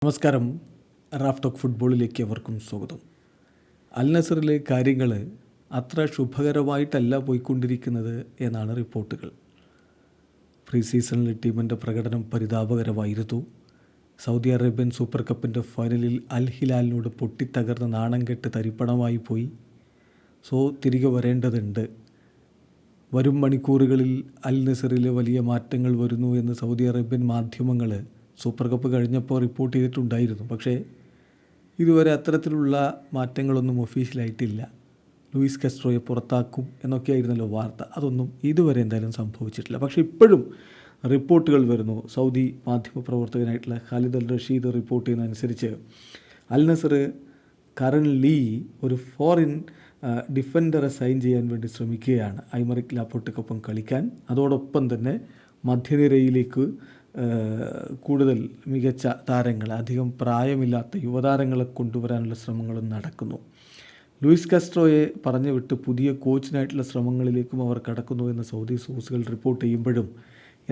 നമസ്കാരം. Raf talk ഫുട്ബോളിലേക്ക് അവർക്കും സ്വാഗതം. അൽ നസറിലെ കാര്യങ്ങൾ അത്ര ശുഭകരമായിട്ടല്ല പോയിക്കൊണ്ടിരിക്കുന്നത് എന്നാണ് റിപ്പോർട്ടുകൾ. പ്രീ സീസണിൽ ടീമിൻ്റെ പ്രകടനം പരിതാപകരമായിരുന്നു. സൗദി അറേബ്യൻ സൂപ്പർ കപ്പിൻ്റെ ഫൈനലിൽ അൽ ഹിലാലിനോട് പൊട്ടിത്തകർന്ന് നാണം കെട്ട് തരിപ്പണമായി പോയി. തിരികെ വരേണ്ടതുണ്ട്. വരും മണിക്കൂറുകളിൽ അൽ നസറിൽ വലിയ മാറ്റങ്ങൾ വരുന്നു എന്ന് സൗദി അറേബ്യൻ മാധ്യമങ്ങൾ സൂപ്പർ കപ്പ് കഴിഞ്ഞപ്പോൾ റിപ്പോർട്ട് ചെയ്തിട്ടുണ്ടായിരുന്നു. പക്ഷേ ഇതുവരെ അത്തരത്തിലുള്ള മാറ്റങ്ങളൊന്നും ഒഫീഷ്യലായിട്ടില്ല. ലൂയിസ് കാസ്ട്രോയെ പുറത്താക്കും എന്നൊക്കെയായിരുന്നല്ലോ വാർത്ത. അതൊന്നും ഇതുവരെ എന്തായാലും സംഭവിച്ചിട്ടില്ല. പക്ഷേ ഇപ്പോഴും റിപ്പോർട്ടുകൾ വരുന്നു. സൗദി മാധ്യമപ്രവർത്തകനായിട്ടുള്ള ഖാലിദ് അൽ റഷീദ് റിപ്പോർട്ട് ചെയ്യുന്നതനുസരിച്ച് അൽ നസർ കറൻലി ഒരു ഫോറിൻ ഡിഫൻഡറെ സൈൻ ചെയ്യാൻ വേണ്ടി ശ്രമിക്കുകയാണ്, ഐമറിക് ലാപ്പോർട്ടയ്ക്കൊപ്പം കളിക്കാൻ. അതോടൊപ്പം തന്നെ മധ്യനിരയിലേക്ക് കൂടുതൽ മികച്ച താരങ്ങൾ, അധികം പ്രായമില്ലാത്ത യുവതാരങ്ങളെ കൊണ്ടുവരാനുള്ള ശ്രമങ്ങളും നടക്കുന്നു. ലൂയിസ് കാസ്ട്രോയെ പറഞ്ഞു വിട്ട് പുതിയ കോച്ചിനായിട്ടുള്ള ശ്രമങ്ങളിലേക്കും അവർ കടക്കുന്നു എന്ന് സൗദി സോഴ്സുകൾ റിപ്പോർട്ട് ചെയ്യുമ്പോഴും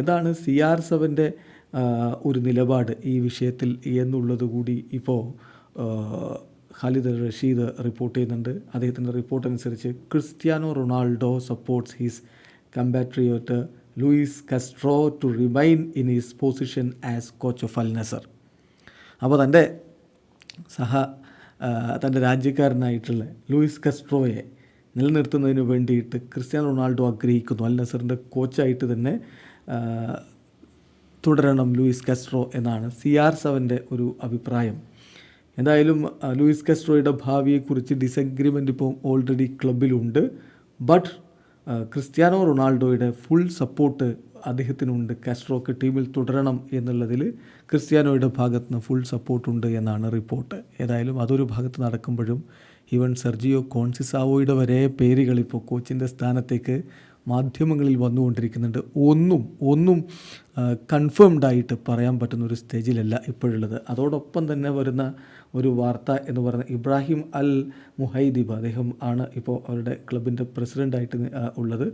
എന്താണ് CR7 ഒരു നിലപാട് ഈ വിഷയത്തിൽ എന്നുള്ളത് കൂടി ഇപ്പോൾ ഖാലിദ് അൽ റഷീദ് റിപ്പോർട്ട് ചെയ്യുന്നുണ്ട്. അദ്ദേഹത്തിൻ്റെ റിപ്പോർട്ട് അനുസരിച്ച് Cristiano Ronaldo supports his compatriot Luis Castro to remain in his position as coach of Al Nassr. അപ്പോൾ തൻ്റെ രാജ്യക്കാരനായിട്ടുള്ള ലൂയിസ് കാസ്ട്രോയെ നിലനിർത്തുന്നതിന് വേണ്ടിയിട്ട് ക്രിസ്ത്യാനോ റൊണാൾഡോ ആഗ്രഹിക്കുന്നു. അൽ നസറിൻ്റെ കോച്ചായിട്ട് തന്നെ തുടരണം ലൂയിസ് കാസ്ട്രോ എന്നാണ് CR7 ഒരു അഭിപ്രായം. എന്തായാലും ലൂയിസ് കാസ്ട്രോയുടെ ഭാവിയെക്കുറിച്ച് ഡിസഗ്രിമെൻ്റ് ഇപ്പോൾ ഓൾറെഡി ക്ലബിലുണ്ട്. ബട്ട് ക്രിസ്ത്യാനോ റൊണാൾഡോയുടെ ഫുൾ സപ്പോർട്ട് അദ്ദേഹത്തിനുണ്ട്. കാസ്ട്രോക്ക് ടീമിൽ തുടരണം എന്നുള്ളതിൽ ക്രിസ്ത്യാനോയുടെ ഭാഗത്ത് നിന്ന് ഫുൾ സപ്പോർട്ടുണ്ട് എന്നാണ് റിപ്പോർട്ട്. ഏതായാലും അതൊരു ഭാഗത്ത് നടക്കുമ്പോഴും ഈവൻ സെർജിയോ കോൺസിസാവോയുടെ വരെ പേരുകൾ ഇപ്പോൾ കോച്ചിൻ്റെ സ്ഥാനത്തേക്ക് മാധ്യമങ്ങളിൽ വന്നുകൊണ്ടിരിക്കുന്നുണ്ട്. ഒന്നും കൺഫേംഡായിട്ട് പറയാൻ പറ്റുന്ന ഒരു സ്റ്റേജിലല്ല ഇപ്പോഴുള്ളത്. അതോടൊപ്പം തന്നെ വരുന്ന ഒരു വാർത്ത എന്ന് പറയുന്നത് ഇബ്രാഹിം അൽ മുഹൈദിബ്, അദ്ദേഹം ആണ് ഇപ്പോൾ അവരുടെ ക്ലബിൻ്റെ പ്രസിഡൻ്റായിട്ട് ഉള്ളത്.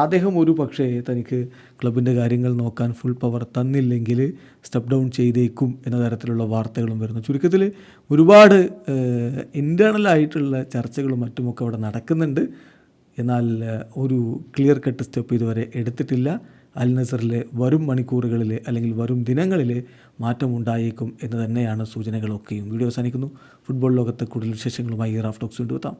അദ്ദേഹം ഒരു പക്ഷേ തനിക്ക് ക്ലബിൻ്റെ കാര്യങ്ങൾ നോക്കാൻ ഫുൾ പവർ തന്നില്ലെങ്കിൽ സ്റ്റെപ്പ് ഡൗൺ ചെയ്തേക്കും എന്ന തരത്തിലുള്ള വാർത്തകളും വരുന്നു. ചുരുക്കത്തിൽ ഒരുപാട് ഇൻറ്റേർണലായിട്ടുള്ള ചർച്ചകളും മറ്റുമൊക്കെ അവിടെ നടക്കുന്നുണ്ട്. എന്നാൽ ഒരു ക്ലിയർ കട്ട് സ്റ്റെപ്പ് ഇതുവരെ എടുത്തിട്ടില്ല. അൽ നസറിലെ വരും മണിക്കൂറുകളിൽ അല്ലെങ്കിൽ വരും ദിനങ്ങളിൽ മാറ്റമുണ്ടായേക്കും എന്ന് തന്നെയാണ് സൂചനകളൊക്കെയും. വീഡിയോ അവസാനിക്കുന്നു. ഫുട്ബോൾ ലോകത്തെ കൂടുതൽ വിശേഷങ്ങളുമായി റാഫ് ടോക്സ് കൊണ്ടുവെത്താം.